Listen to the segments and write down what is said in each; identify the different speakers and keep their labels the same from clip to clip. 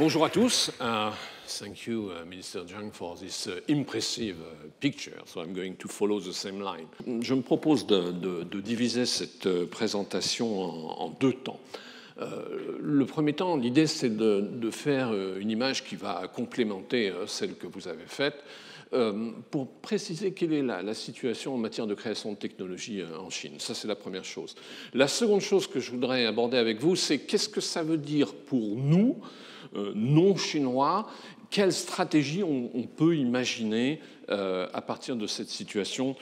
Speaker 1: Bonjour à tous. Thank you, Minister Zhang, for this impressive picture. So I'm going to follow the same line. Je me propose de diviser cette présentation en deux temps. Le premier temps, l'idée, c'est de faire une image qui va complémenter celle que vous avez faite pour préciser quelle est la situation en matière de création de technologie en Chine. Ça, c'est la première chose. La seconde chose que je voudrais aborder avec vous, c'est qu'est-ce que ça veut dire pour nous, non-chinois, quelle stratégie on peut imaginer à partir de cette situation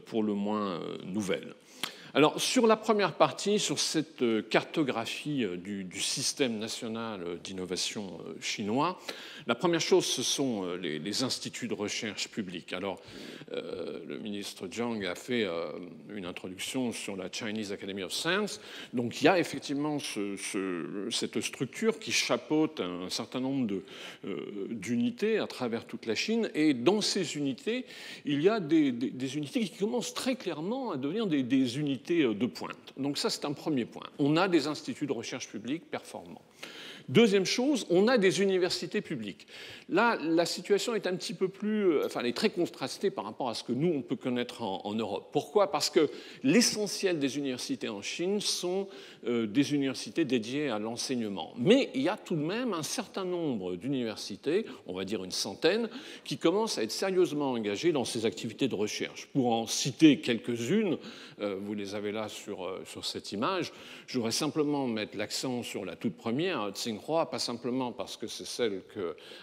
Speaker 1: pour le moins nouvelle. Alors, sur la première partie, sur cette cartographie du système national d'innovation chinois, la première chose, ce sont les instituts de recherche publics. Alors, le ministre Zhang a fait une introduction sur la Chinese Academy of Science. Donc, il y a effectivement cette structure qui chapeaute un certain nombre d'unités à travers toute la Chine. Et dans ces unités, il y a des unités qui commencent très clairement à devenir des unités de pointe. Donc ça, c'est un premier point. On a des instituts de recherche publics performants. Deuxième chose, on a des universités publiques. Là, la situation est un petit peu plus... Enfin, elle est très contrastée par rapport à ce que nous, on peut connaître en Europe. Pourquoi ? Parce que l'essentiel des universités en Chine sont des universités dédiées à l'enseignement. Mais il y a tout de même un certain nombre d'universités, on va dire une centaine, qui commencent à être sérieusement engagées dans ces activités de recherche. Pour en citer quelques-unes, vous les avez là sur cette image, je voudrais simplement mettre l'accent sur la toute première, Tsinghua, pas simplement parce que c'est celle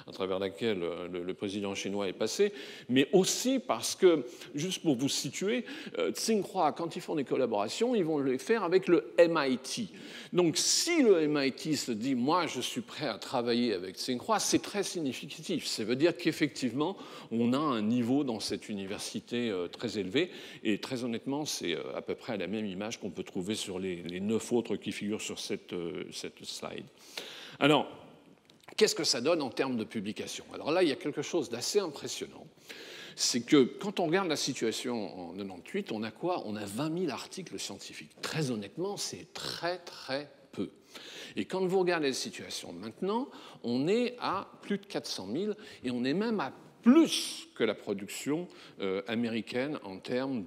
Speaker 1: à travers laquelle le président chinois est passé, mais aussi parce que, juste pour vous situer, Tsinghua, quand ils font des collaborations, ils vont les faire avec le MIT. Donc si le MIT se dit « moi, je suis prêt à travailler avec Tsinghua », c'est très significatif. Ça veut dire qu'effectivement, on a un niveau dans cette université très élevé, et très honnêtement, c'est à peu près la même image qu'on peut trouver sur les 9 autres qui figurent sur cette slide. Alors, qu'est-ce que ça donne en termes de publication ? Alors là, il y a quelque chose d'assez impressionnant. C'est que quand on regarde la situation en 98, on a quoi ? On a 20 000 articles scientifiques. Très honnêtement, c'est très, très peu. Et quand vous regardez la situation maintenant, on est à plus de 400 000 et on est même à plus que la production américaine en termes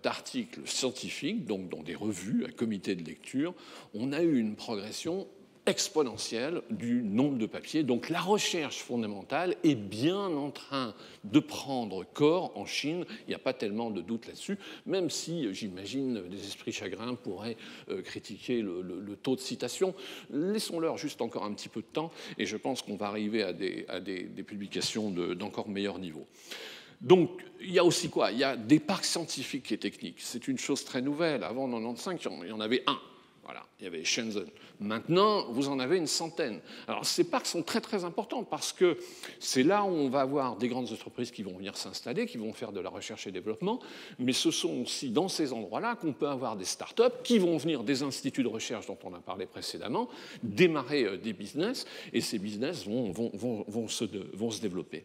Speaker 1: d'articles scientifiques, donc dans des revues, à comité de lecture. On a eu une progression exponentielle du nombre de papiers. Donc la recherche fondamentale est bien en train de prendre corps en Chine. Il n'y a pas tellement de doute là-dessus, même si, j'imagine, des esprits chagrins pourraient critiquer le taux de citation. Laissons-leur juste encore un petit peu de temps et je pense qu'on va arriver à des publications d'encore meilleur niveau. Donc, il y a aussi quoi ? Il y a des parcs scientifiques et techniques. C'est une chose très nouvelle. Avant, en 1995, il y en avait un. Voilà, il y avait Shenzhen. Maintenant, vous en avez une centaine. Alors, ces parcs sont très, très importants parce que c'est là où on va avoir des grandes entreprises qui vont venir s'installer, qui vont faire de la recherche et développement, mais ce sont aussi dans ces endroits-là qu'on peut avoir des start-up qui vont venir des instituts de recherche dont on a parlé précédemment, démarrer des business, et ces business vont se développer.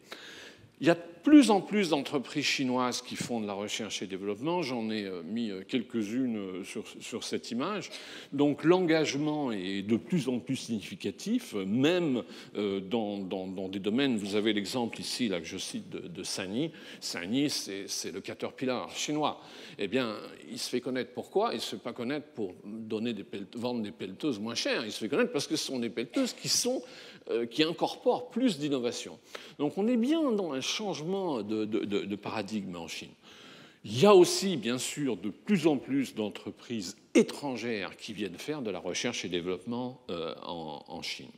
Speaker 1: Il y a de plus en plus d'entreprises chinoises qui font de la recherche et développement. J'en ai mis quelques-unes sur cette image. Donc l'engagement est de plus en plus significatif, même dans des domaines. Vous avez l'exemple ici, là, que je cite de Sany. Sany, c'est le Caterpillar chinois. Eh bien, il se fait connaître pourquoi ? Il ne se fait pas connaître pour vendre des pelleteuses moins chères. Il se fait connaître parce que ce sont des pelleteuses qui incorporent plus d'innovation. Donc on est bien dans un changement de paradigme en Chine. Il y a aussi, bien sûr, de plus en plus d'entreprises étrangères qui viennent faire de la recherche et développement en Chine.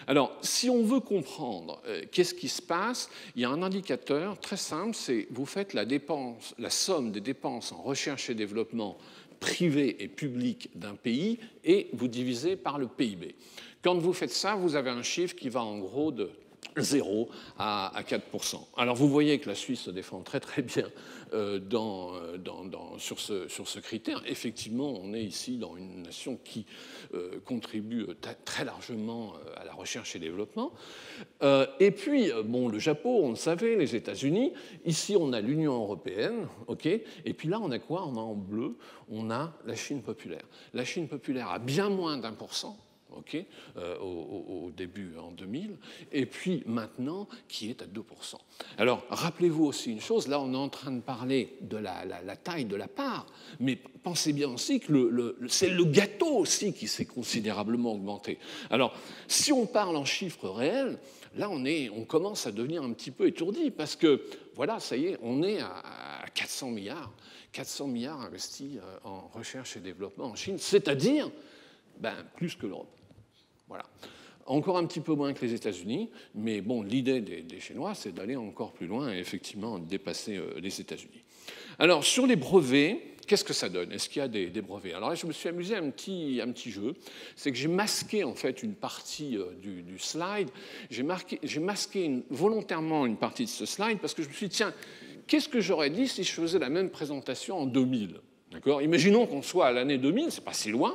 Speaker 1: Alors, si on veut comprendre qu'est-ce qui se passe, il y a un indicateur très simple, c'est vous faites la somme des dépenses en recherche et développement privées et publiques d'un pays et vous divisez par le PIB. Quand vous faites ça, vous avez un chiffre qui va en gros de 0 à 4%. Alors vous voyez que la Suisse se défend très très bien sur ce critère. Effectivement, on est ici dans une nation qui contribue très largement à la recherche et développement. Et puis, bon, le Japon, on le savait, les États-Unis. Ici, on a l'Union européenne, ok. Et puis là, on a quoi ? On a en bleu, on a la Chine populaire. La Chine populaire a bien moins d'1%. okay, au début, en 2000, et puis maintenant, qui est à 2%. Alors, rappelez-vous aussi une chose, là, on est en train de parler de la taille de la part, mais pensez bien aussi que c'est le gâteau aussi qui s'est considérablement augmenté. Alors, si on parle en chiffres réels, là, on commence à devenir un petit peu étourdi, parce que, voilà, ça y est, on est à 400 milliards. 400 milliards investis en recherche et développement en Chine, c'est-à-dire plus que l'Europe. Voilà. Encore un petit peu moins que les États-Unis, mais bon, l'idée des Chinois, c'est d'aller encore plus loin et effectivement dépasser les États-Unis. Alors, sur les brevets, qu'est-ce que ça donne? Est-ce qu'il y a des brevets? Alors là, je me suis amusé à un petit jeu. C'est que j'ai masqué en fait une partie du slide. J'ai masqué volontairement une partie de ce slide parce que je me suis dit, tiens, qu'est-ce que j'aurais dit si je faisais la même présentation en 2000? D'accord? Imaginons qu'on soit à l'année 2000, c'est pas si loin.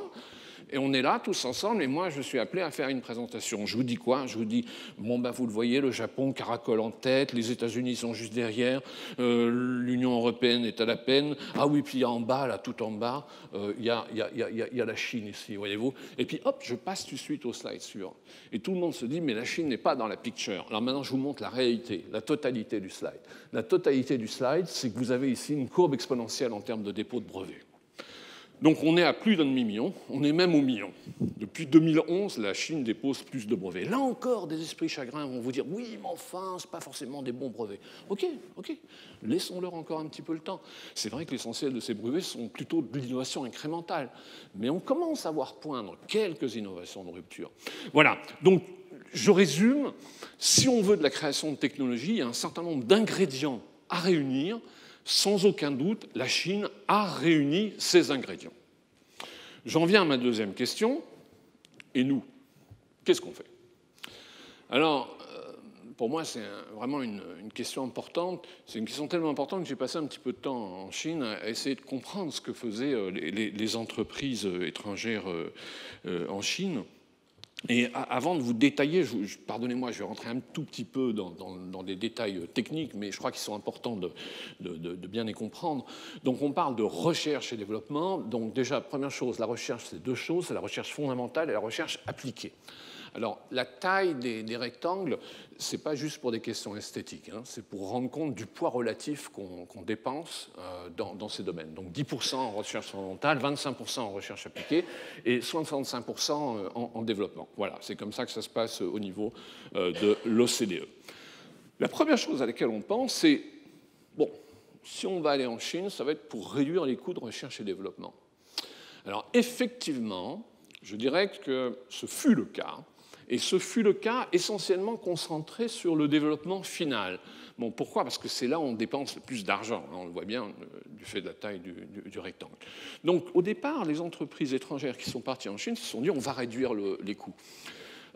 Speaker 1: Et on est là tous ensemble, et moi je suis appelé à faire une présentation. Je vous dis quoi? Je vous dis, bon vous le voyez, le Japon caracole en tête, les États-Unis sont juste derrière, l'Union européenne est à la peine. Ah oui, puis en bas, là, tout en bas, il y a la Chine ici, voyez-vous. Et puis hop, je passe tout de suite au slide suivant. Et tout le monde se dit, mais la Chine n'est pas dans la picture. Alors maintenant, je vous montre la réalité, la totalité du slide. La totalité du slide, c'est que vous avez ici une courbe exponentielle en termes de dépôt de brevets. Donc on est à plus d'un demi-million, on est même au million. Depuis 2011, la Chine dépose plus de brevets. Là encore, des esprits chagrins vont vous dire « oui, mais enfin, ce n'est pas forcément des bons brevets ». Ok, laissons-leur encore un petit peu le temps. C'est vrai que l'essentiel de ces brevets sont plutôt de l'innovation incrémentale, mais on commence à voir poindre quelques innovations de rupture. Voilà, donc je résume, si on veut de la création de technologies, il y a un certain nombre d'ingrédients à réunir. Sans aucun doute, la Chine a réuni ces ingrédients. J'en viens à ma deuxième question. Et nous, qu'est-ce qu'on fait? Alors, pour moi, c'est vraiment une question importante. C'est une question tellement importante que j'ai passé un petit peu de temps en Chine à essayer de comprendre ce que faisaient les entreprises étrangères en Chine. Et avant de vous détailler, pardonnez-moi, je vais rentrer un tout petit peu dans des détails techniques, mais je crois qu'ils sont importants de bien les comprendre. Donc on parle de recherche et développement. Donc déjà, première chose, la recherche, c'est deux choses, c'est la recherche fondamentale et la recherche appliquée. Alors, la taille des rectangles, ce n'est pas juste pour des questions esthétiques, hein, c'est pour rendre compte du poids relatif qu'on dépense dans ces domaines. Donc 10% en recherche fondamentale, 25% en recherche appliquée et 65% en développement. Voilà, c'est comme ça que ça se passe au niveau de l'OCDE. La première chose à laquelle on pense, c'est, bon, si on va aller en Chine, ça va être pour réduire les coûts de recherche et développement. Alors, effectivement, je dirais que ce fut le cas. Et ce fut le cas essentiellement concentré sur le développement final. Bon, pourquoi? Parce que c'est là où on dépense le plus d'argent. On le voit bien du fait de la taille du rectangle. Donc, au départ, les entreprises étrangères qui sont parties en Chine se sont dit on va réduire les coûts.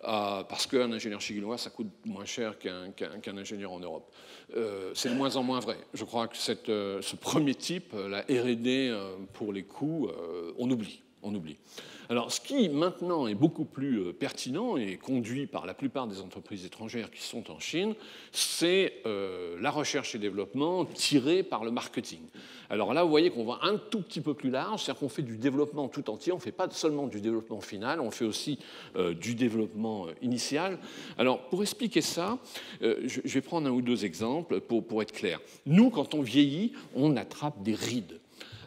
Speaker 1: Parce qu'un ingénieur chinois, ça coûte moins cher qu'un ingénieur en Europe. C'est de moins en moins vrai. Je crois que ce premier type, la R&D pour les coûts, on oublie. Alors, ce qui maintenant est beaucoup plus pertinent et conduit par la plupart des entreprises étrangères qui sont en Chine, c'est la recherche et développement tirée par le marketing. Alors là, vous voyez qu'on va un tout petit peu plus large, c'est-à-dire qu'on fait du développement tout entier, on ne fait pas seulement du développement final, on fait aussi du développement initial. Alors, pour expliquer ça, je vais prendre un ou deux exemples pour être clair. Nous, quand on vieillit, on attrape des rides.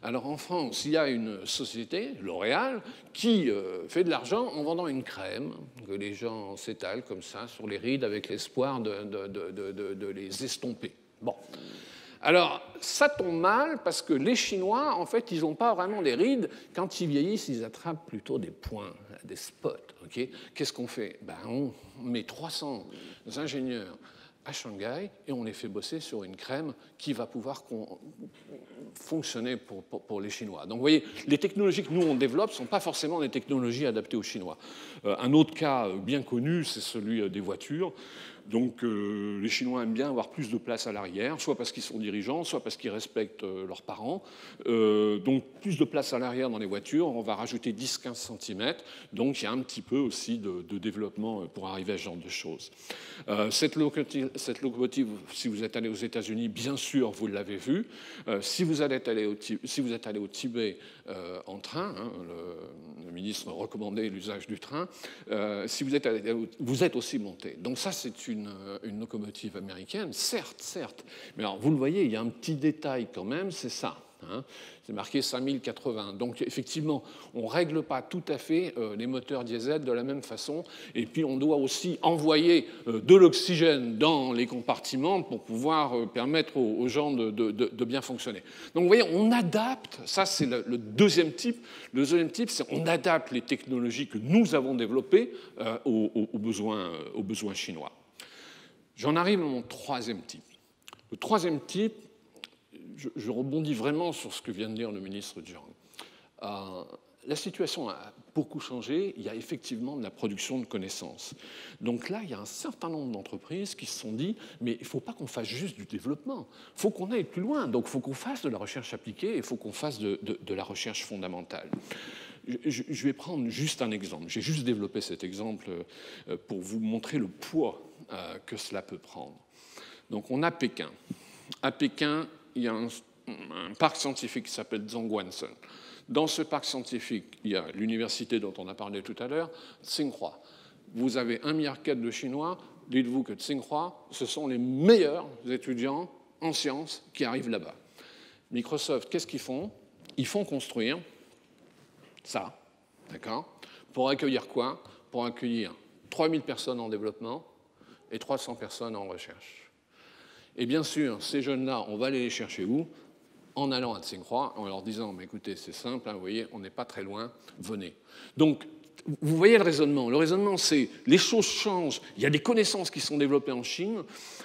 Speaker 1: Alors en France, il y a une société, L'Oréal, qui fait de l'argent en vendant une crème que les gens s'étalent comme ça sur les rides avec l'espoir de les estomper. Bon. Alors, ça tombe mal parce que les Chinois, en fait, ils n'ont pas vraiment des rides. Quand ils vieillissent, ils attrapent plutôt des points, des spots. Okay. Qu'est-ce qu'on fait? On met 300 ingénieurs à Shanghai et on les fait bosser sur une crème qui va pouvoir fonctionner pour les Chinois. Donc vous voyez, les technologies que nous on développe ne sont pas forcément des technologies adaptées aux Chinois. Un autre cas bien connu, c'est celui des voitures. Donc les Chinois aiment bien avoir plus de place à l'arrière, soit parce qu'ils sont dirigeants, soit parce qu'ils respectent leurs parents. Donc plus de place à l'arrière dans les voitures, on va rajouter 10-15 cm. Donc il y a un petit peu aussi de développement pour arriver à ce genre de choses. Cette locomotive, si vous êtes allé aux États-Unis, bien sûr, vous l'avez vue. Si vous êtes allé au Tibet en train, hein, le ministre recommandait l'usage du train, si vous êtes aussi monté. Donc ça, c'est une locomotive américaine, certes. Mais alors, vous le voyez, il y a un petit détail quand même, c'est ça. Hein, c'est marqué 5080. Donc effectivement, on ne règle pas tout à fait les moteurs diesel de la même façon. Et puis on doit aussi envoyer de l'oxygène dans les compartiments pour pouvoir permettre aux gens de bien fonctionner. Donc vous voyez, on adapte, ça c'est le deuxième type. Le deuxième type, c'est qu'on adapte les technologies que nous avons développées aux besoins chinois. J'en arrive à mon troisième type. Le troisième type, je rebondis vraiment sur ce que vient de dire le ministre Zhang. La situation a beaucoup changé. Il y a effectivement de la production de connaissances. Donc là, il y a un certain nombre d'entreprises qui se sont dit mais il ne faut pas qu'on fasse juste du développement. Il faut qu'on aille plus loin. Donc il faut qu'on fasse de la recherche appliquée et il faut qu'on fasse de la recherche fondamentale. Je vais prendre juste un exemple. J'ai juste développé cet exemple pour vous montrer le poids que cela peut prendre. Donc on a Pékin. À Pékin, il y a un parc scientifique qui s'appelle Zhongguancun. Dans ce parc scientifique, il y a l'université dont on a parlé tout à l'heure, Tsinghua. Vous avez 1,4 milliard de Chinois. Dites-vous que Tsinghua, ce sont les meilleurs étudiants en sciences qui arrivent là-bas. Microsoft, qu'est-ce qu'ils font? Ils font construire ça, d'accord? Pour accueillir quoi? Pour accueillir 3000 personnes en développement et 300 personnes en recherche. Et bien sûr, ces jeunes-là, on va aller les chercher où? En allant à Tsinghua, en leur disant, mais écoutez, c'est simple, hein, vous voyez, on n'est pas très loin, venez. Donc, vous voyez le raisonnement. Le raisonnement, c'est les choses changent. Il y a des connaissances qui sont développées en Chine.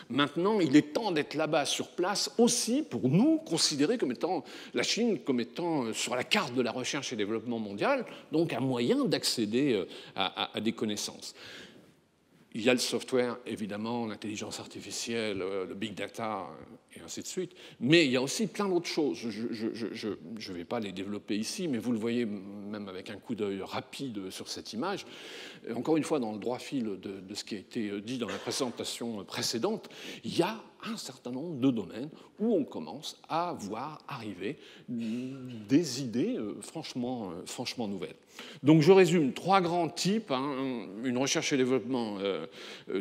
Speaker 1: Maintenant, il est temps d'être là-bas sur place aussi pour nous considérer comme étant la Chine comme étant sur la carte de la recherche et développement mondial, donc un moyen d'accéder à des connaissances. Il y a le software, évidemment, l'intelligence artificielle, le big data, et ainsi de suite. Mais il y a aussi plein d'autres choses. Je ne vais pas les développer ici, mais vous le voyez même avec un coup d'œil rapide sur cette image. Encore une fois, dans le droit fil de ce qui a été dit dans la présentation précédente, il y a un certain nombre de domaines où on commence à voir arriver des idées franchement nouvelles. Donc je résume 3 grands types, hein, une recherche et développement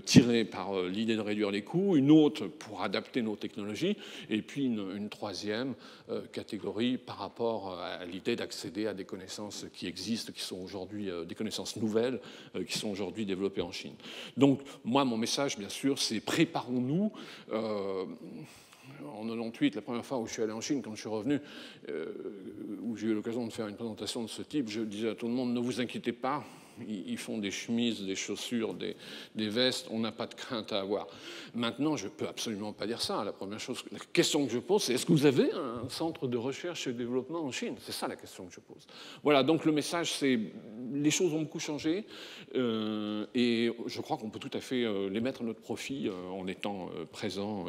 Speaker 1: tirée par l'idée de réduire les coûts, une autre pour adapter nos technologies, et puis une troisième catégorie par rapport à l'idée d'accéder à des connaissances qui existent, qui sont aujourd'hui des connaissances nouvelles, qui sont aujourd'hui développées en Chine. Donc moi, mon message, bien sûr, c'est préparons-nous. En 98, la première fois où je suis allé en Chine, quand je suis revenu, où j'ai eu l'occasion de faire une présentation de ce type, je disais à tout le monde, ne vous inquiétez pas, ils font des chemises, des chaussures, des vestes, on n'a pas de crainte à avoir. Maintenant, je ne peux absolument pas dire ça. La question que je pose, c'est est-ce que vous avez un centre de recherche et de développement en Chine? C'est ça la question que je pose. Voilà, donc le message, c'est les choses ont beaucoup changé et je crois qu'on peut tout à fait les mettre à notre profit en étant présent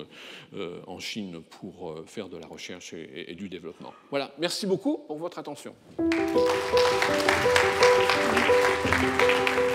Speaker 1: en Chine pour faire de la recherche et du développement. Voilà, merci beaucoup pour votre attention. Thank you.